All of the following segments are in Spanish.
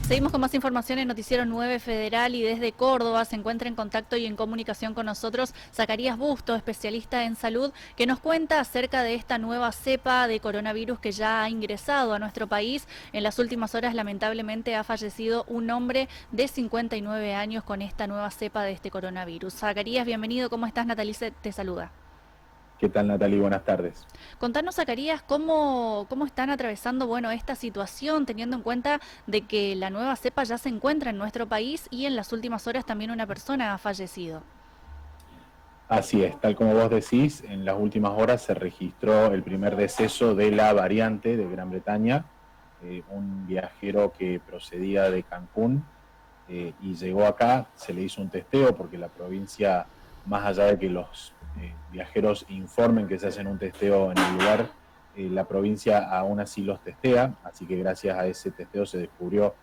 Seguimos con más información en Noticiero 9 Federal y desde Córdoba se encuentra en contacto y en comunicación con nosotros Zacarías Busto, especialista en salud, que nos cuenta acerca de esta nueva cepa de coronavirus que ya ha ingresado a nuestro país. En las últimas horas, lamentablemente, ha fallecido un hombre de 59 años con esta nueva cepa de este coronavirus. Zacarías, bienvenido. ¿Cómo estás? Natalice te saluda. ¿Qué tal, Natalie? Buenas tardes. Contanos, Zacarías, cómo están atravesando, bueno, esta situación, teniendo en cuenta de que la nueva cepa ya se encuentra en nuestro país y en las últimas horas también una persona ha fallecido. Así es, tal como vos decís, en las últimas horas se registró el primer deceso de la variante de Gran Bretaña, un viajero que procedía de Cancún y llegó acá, se le hizo un testeo porque la provincia, más allá de que los viajeros informen que se hacen un testeo en el lugar, la provincia aún así los testea, así que gracias a ese testeo se descubrió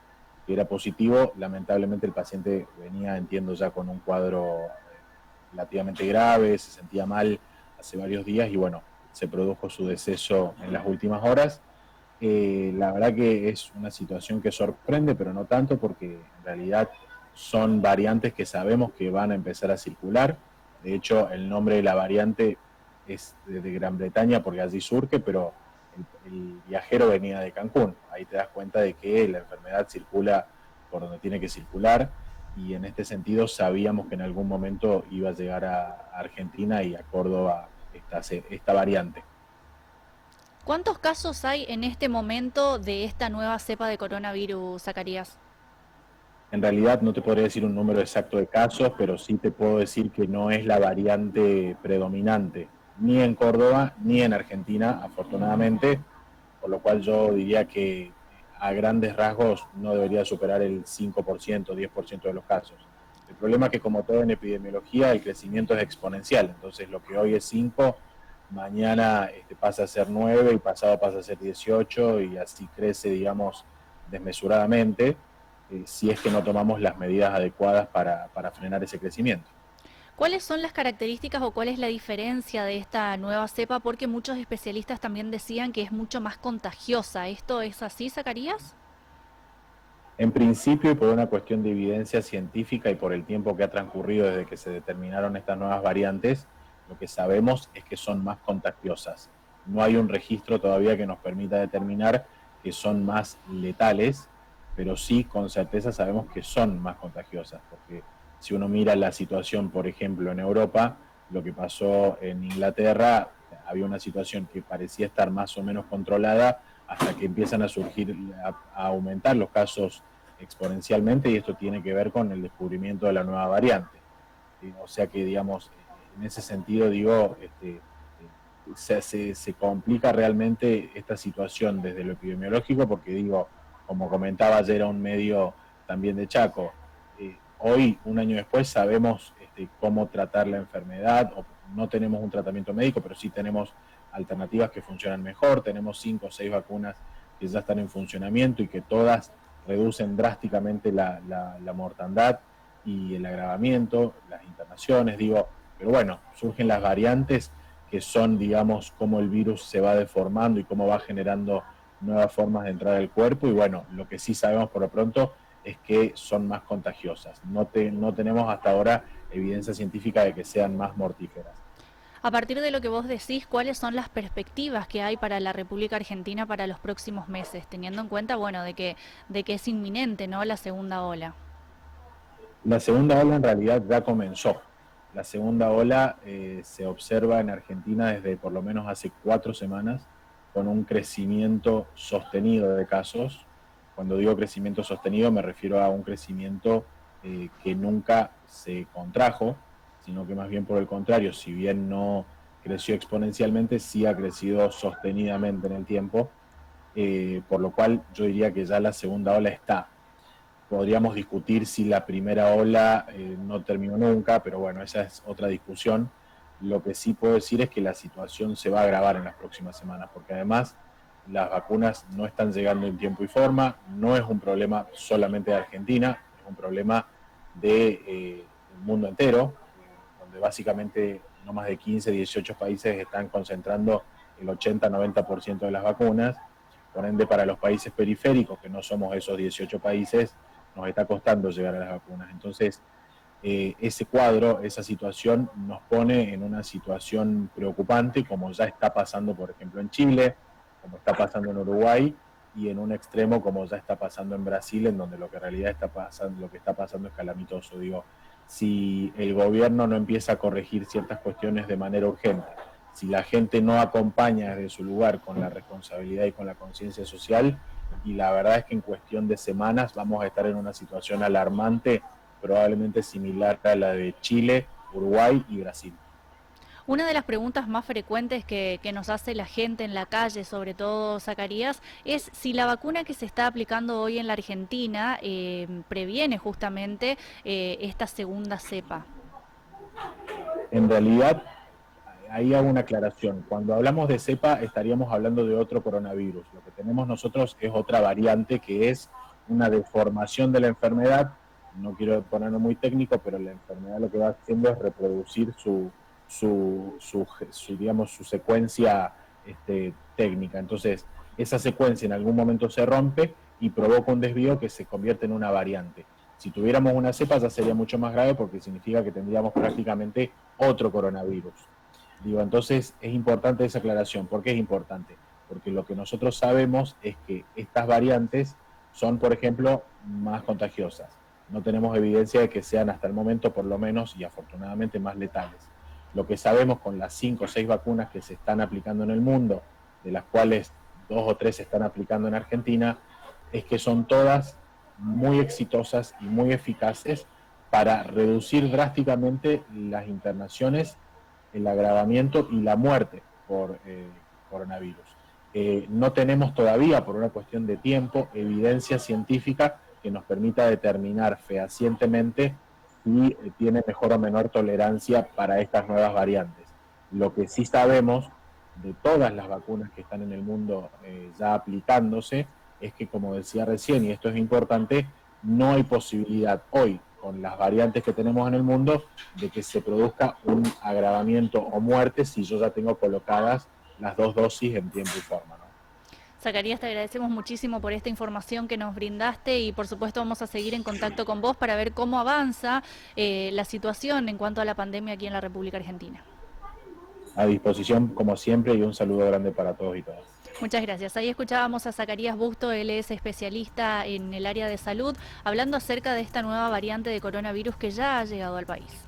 que era positivo. Lamentablemente el paciente venía, entiendo, ya con un cuadro relativamente grave, se sentía mal hace varios días y bueno, se produjo su deceso en las últimas horas. La verdad que es una situación que sorprende, pero no tanto porque en realidad son variantes que sabemos que van a empezar a circular. De hecho, el nombre de la variante es de Gran Bretaña porque allí surge, pero el viajero venía de Cancún. Ahí te das cuenta de que la enfermedad circula por donde tiene que circular y en este sentido sabíamos que en algún momento iba a llegar a Argentina y a Córdoba esta variante. ¿Cuántos casos hay en este momento de esta nueva cepa de coronavirus, Zacarías? En realidad no te podría decir un número exacto de casos, pero sí te puedo decir que no es la variante predominante, ni en Córdoba ni en Argentina, afortunadamente, por lo cual yo diría que a grandes rasgos no debería superar el 5%, 10% de los casos. El problema es que como todo en epidemiología, el crecimiento es exponencial, entonces lo que hoy es 5, mañana pasa a ser 9 y pasado pasa a ser 18 y así crece, digamos, desmesuradamente si es que no tomamos las medidas adecuadas para frenar ese crecimiento. ¿Cuáles son las características o cuál es la diferencia de esta nueva cepa? Porque muchos especialistas también decían que es mucho más contagiosa. ¿Esto es así, Zacarías? En principio, y por una cuestión de evidencia científica y por el tiempo que ha transcurrido desde que se determinaron estas nuevas variantes, lo que sabemos es que son más contagiosas. No hay un registro todavía que nos permita determinar que son más letales, pero sí con certeza sabemos que son más contagiosas, porque si uno mira la situación, por ejemplo, en Europa, lo que pasó en Inglaterra, había una situación que parecía estar más o menos controlada hasta que empiezan a surgir, a aumentar los casos exponencialmente y esto tiene que ver con el descubrimiento de la nueva variante. O sea que, digamos, en ese sentido, digo, se complica realmente esta situación desde lo epidemiológico porque, digo, como comentaba ayer a un medio también de Chaco, hoy, un año después, sabemos cómo tratar la enfermedad, o no tenemos un tratamiento médico, pero sí tenemos alternativas que funcionan mejor, tenemos 5 o 6 vacunas que ya están en funcionamiento y que todas reducen drásticamente la mortandad y el agravamiento, las internaciones, digo, pero bueno, surgen las variantes que son, digamos, cómo el virus se va deformando y cómo va generando nuevas formas de entrar al cuerpo y bueno, lo que sí sabemos por lo pronto es que son más contagiosas. No tenemos hasta ahora evidencia científica de que sean más mortíferas. A partir de lo que vos decís, ¿cuáles son las perspectivas que hay para la República Argentina para los próximos meses, teniendo en cuenta, bueno, de que es inminente, ¿no?, la segunda ola? La segunda ola en realidad ya comenzó. La segunda ola se observa en Argentina desde por lo menos hace 4 semanas con un crecimiento sostenido de casos. Cuando digo crecimiento sostenido me refiero a un crecimiento que nunca se contrajo, sino que más bien por el contrario, si bien no creció exponencialmente, sí ha crecido sostenidamente en el tiempo, por lo cual yo diría que ya la segunda ola está. Podríamos discutir si la primera ola no terminó nunca, pero bueno, esa es otra discusión. Lo que sí puedo decir es que la situación se va a agravar en las próximas semanas, porque además las vacunas no están llegando en tiempo y forma, no es un problema solamente de Argentina, es un problema del mundo entero, donde básicamente no más de 15, 18 países están concentrando el 80-90% de las vacunas, Por ende, para los países periféricos, que no somos esos 18 países, nos está costando llegar a las vacunas. Entonces, ese cuadro, esa situación nos pone en una situación preocupante, como ya está pasando, por ejemplo, en Chile, como está pasando en Uruguay, y en un extremo como ya está pasando en Brasil, en donde lo que en realidad está pasando, lo que está pasando es calamitoso. Digo, si el gobierno no empieza a corregir ciertas cuestiones de manera urgente, si la gente no acompaña desde su lugar con la responsabilidad y con la conciencia social, y la verdad es que en cuestión de semanas vamos a estar en una situación alarmante, probablemente similar a la de Chile, Uruguay y Brasil. Una de las preguntas más frecuentes que nos hace la gente en la calle, sobre todo Zacarías, es si la vacuna que se está aplicando hoy en la Argentina previene justamente esta segunda cepa. En realidad, ahí hago una aclaración. Cuando hablamos de cepa, estaríamos hablando de otro coronavirus. Lo que tenemos nosotros es otra variante que es una deformación de la enfermedad. No quiero ponerlo muy técnico, pero la enfermedad lo que va haciendo es reproducir digamos, su secuencia técnica. Entonces, esa secuencia en algún momento se rompe y provoca un desvío que se convierte en una variante. Si tuviéramos una cepa ya sería mucho más grave porque significa que tendríamos prácticamente otro coronavirus. Digo, entonces es importante esa aclaración. ¿Por qué es importante? Porque lo que nosotros sabemos es que estas variantes son, por ejemplo, más contagiosas. No tenemos evidencia de que sean hasta el momento, por lo menos, y afortunadamente, más letales. Lo que sabemos con las 5 o 6 vacunas que se están aplicando en el mundo, de las cuales 2 o 3 se están aplicando en Argentina, es que son todas muy exitosas y muy eficaces para reducir drásticamente las internaciones, el agravamiento y la muerte por coronavirus. No tenemos todavía, por una cuestión de tiempo, evidencia científica que nos permita determinar fehacientemente si tiene mejor o menor tolerancia para estas nuevas variantes. Lo que sí sabemos de todas las vacunas que están en el mundo ya aplicándose es que, como decía recién, y esto es importante, no hay posibilidad hoy, con las variantes que tenemos en el mundo, de que se produzca un agravamiento o muerte si yo ya tengo colocadas las 2 dosis en tiempo y forma, ¿no? Zacarías, te agradecemos muchísimo por esta información que nos brindaste y por supuesto vamos a seguir en contacto con vos para ver cómo avanza la situación en cuanto a la pandemia aquí en la República Argentina. A disposición, como siempre, y un saludo grande para todos y todas. Muchas gracias. Ahí escuchábamos a Zacarías Busto, él es especialista en el área de salud, hablando acerca de esta nueva variante de coronavirus que ya ha llegado al país.